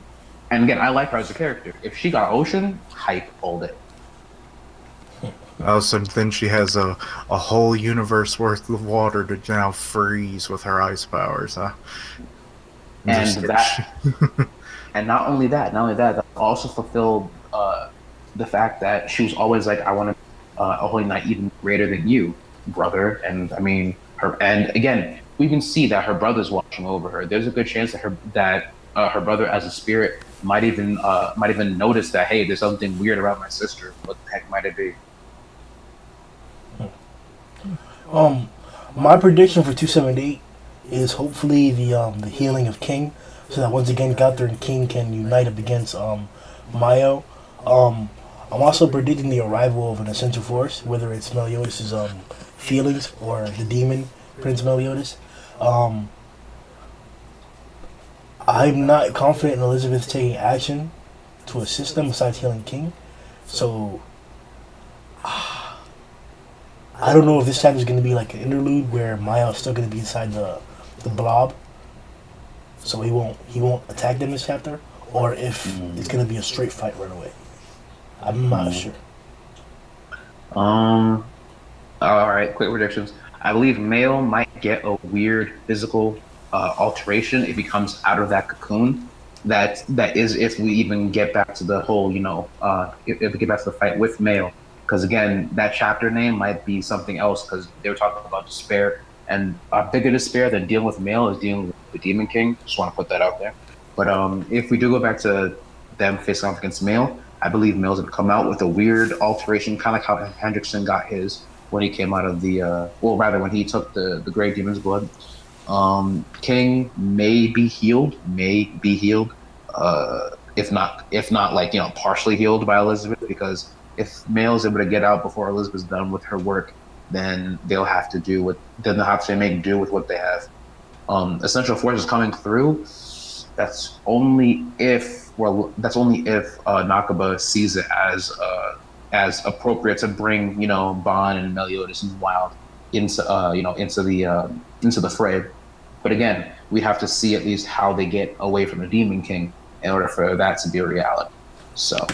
and again, I like her as a character. If she got Ocean, hype all day. Oh, so then she has a whole universe worth of water to now freeze with her ice powers, huh? And and not only that also fulfilled the fact that she was always like, I want a Holy Knight even greater than you, brother. And I mean, and again, we can see that her brother's watching over her. There's a good chance that her brother, as a spirit, might even notice that, hey, there's something weird around my sister. What the heck might it be? My prediction for 278 is hopefully the healing of King, so that once again Gunther and King can unite up against Mayo. I'm also predicting the arrival of an essential force, whether it's Meliodas' feelings or the demon Prince Meliodas. Um, I'm not confident in Elizabeth taking action to assist them besides healing King. So I don't know if this chapter is going to be like an interlude where Maya is still going to be inside the blob, so he won't attack them this chapter, or if it's going to be a straight fight right away. I'm not sure. All right, quick predictions. I believe Male might get a weird physical alteration if he comes out of that cocoon. That is if we even get back to the whole, if we get back to the fight with Male. Because again, that chapter name might be something else because they were talking about despair. And a bigger despair than dealing with Male is dealing with the Demon King. Just want to put that out there. But if we do go back to them facing off against Male, I believe Male's going to come out with a weird alteration, kind of like how Hendrickson got his when he came out of when he took the Grey Demon's blood. King may be healed. If not like, partially healed by Elizabeth, because if Male's able to get out before Elizabeth's done with her work, then they'll have to make do with what they have. Essential forces coming through. That's only if Nakaba sees it as appropriate to bring Bon and Meliodas and Wild into the fray. But again, we have to see at least how they get away from the Demon King in order for that to be a reality. So. All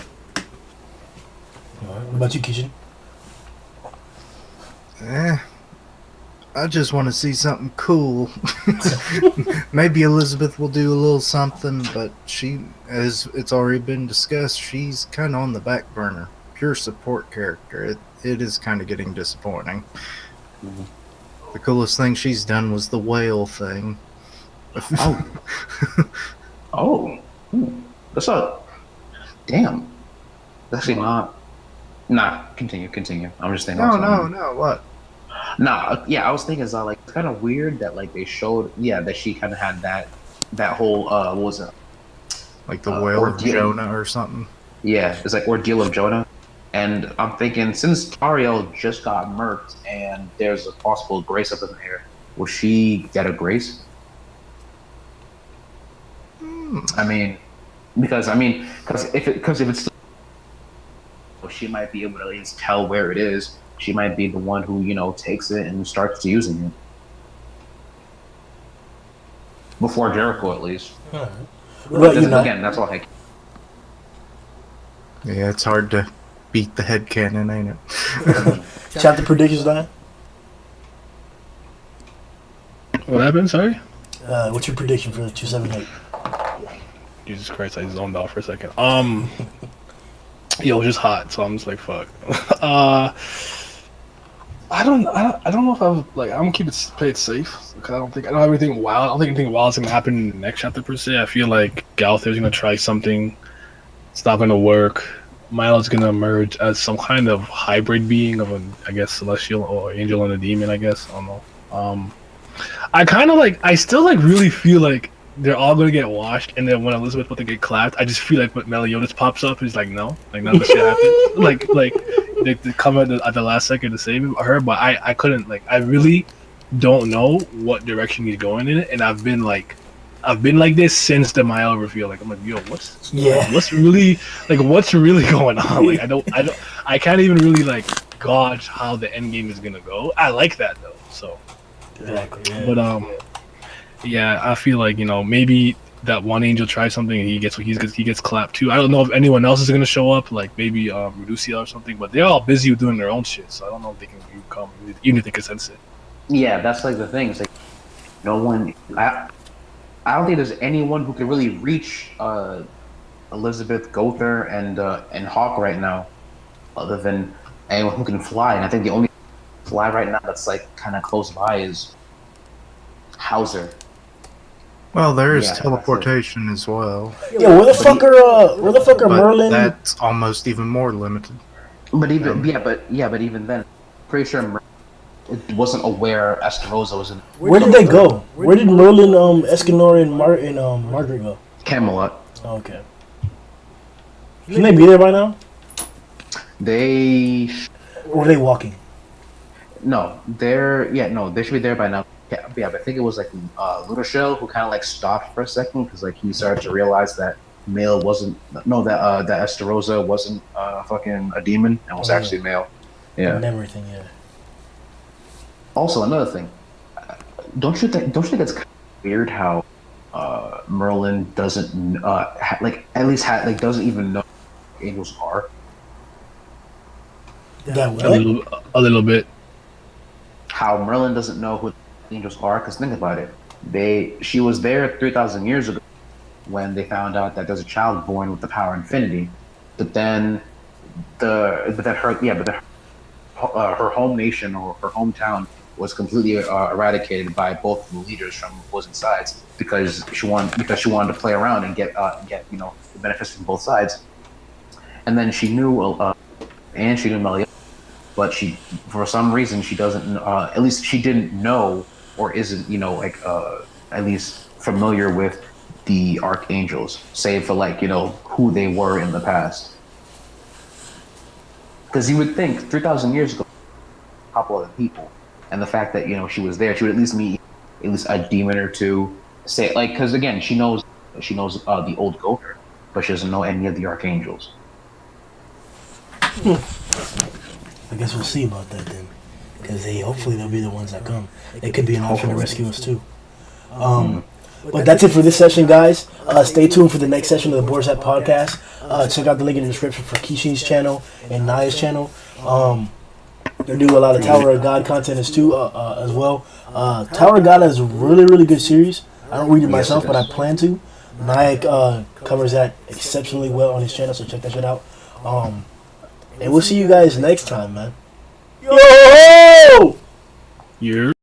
right. What about you, Kishin? I just want to see something cool. Maybe Elizabeth will do a little something, but she, as it's already been discussed, she's kind of on the back burner. Pure support character. It is kind of getting disappointing. Mm-hmm. The coolest thing she's done was the whale thing. That's a damn. That's actually not. Nah, continue. I'm just thinking. No. What? Nah, yeah, I was thinking it's kind of weird that they showed that she kind of had that whole what was it? Like the whale of Jonah or something. Yeah, it's like Ordeal of Jonah. And I'm thinking, since Sariel just got murked and there's a possible grace up in the air, will she get a grace? Because if it's, she might be able to at least tell where it is. She might be the one who takes it and starts using it before Jericho, at least. Right. Well, again, that's all. Yeah, it's hard to beat the headcanon, ain't it? Chapter predictions, Don? What happened? Sorry? What's your prediction for 278? Jesus Christ, I zoned out for a second. Yo, it's just hot, so I'm just like, fuck. I don't know if I'm gonna play it safe, because I don't have anything wild. I don't think anything wild is gonna happen in the next chapter per se. I feel like Galther's gonna try something. It's not gonna work. Milo's gonna emerge as some kind of hybrid being of celestial or angel and a demon, I guess. I don't know. I still really feel like they're all gonna get washed, and then when Elizabeth's about to get clapped, I just feel like when Meliodas pops up, he's like, no, none of this shit happened. They come at the last second to save her, but I couldn't, I really don't know what direction he's going in it, and I've been like this since the Mile reveal. I'm like, yo, what's really going on? I can't even really gauge how the end game is gonna go. I like that though, so exactly. Yeah. But yeah, I feel like maybe that one angel tries something and he gets clapped too. I don't know if anyone else is gonna show up, maybe Reducia or something, but they're all busy doing their own shit, so I don't know if they can come, even if they can sense it. Yeah, that's the thing. It's no one. I don't think there's anyone who can really reach Elizabeth, Gother, and Hawk right now, other than anyone who can fly. And I think the only fly right now that's kind of close by is Hauser. Well, there is teleportation as well. Yeah, where the fuck are Merlin? That's almost even more limited. But even even then, pretty sure Merlin wasn't aware Esterosa was in. Where did they go? Where did Merlin, Escanor, and Margaret go? Camelot. Oh, okay. Shouldn't they be there by now? They Or were they walking? no, they should be there by now. Yeah, but I think it was like Little Shell who kind of like stopped for a second because like he started to realize that Male wasn't no that Esterosa wasn't fucking a demon and was Oh, yeah. actually Male. The Yeah. memory thing, yeah. Also, another thing, don't you think it's kind of weird how Merlin doesn't doesn't even know who angels are? That A what? little bit. How Merlin doesn't know who the angels are? Because think about it, she was there 3,000 years ago when they found out that there's a child born with the power of infinity, but then her home nation or her hometown was completely eradicated by both the leaders from opposing sides because she wanted to play around and get the benefits from both sides. And then she knew Melia, but she for some reason she doesn't at least she didn't know or isn't at least familiar with the archangels, save for who they were in the past. Because you would think 3,000 years ago, a couple other people, and the fact that she was there, she would at least meet at least a demon or two. Say because again, she knows the old Goater, but she doesn't know any of the archangels. I guess we'll see about that then. Because hopefully they'll be the ones that come. They could be an option to rescue us too. But that's it for this session, guys. Stay tuned for the next session of the Boar's Hat podcast. Check out the link in the description for Kishin's channel and Naya's channel. They're doing a lot of Tower of God content as well. Tower of God is a really, really good series. I don't read it myself, but I plan to. Naya covers that exceptionally well on his channel, so check that shit out. And we'll see you guys next time, man. Yo! Yeah.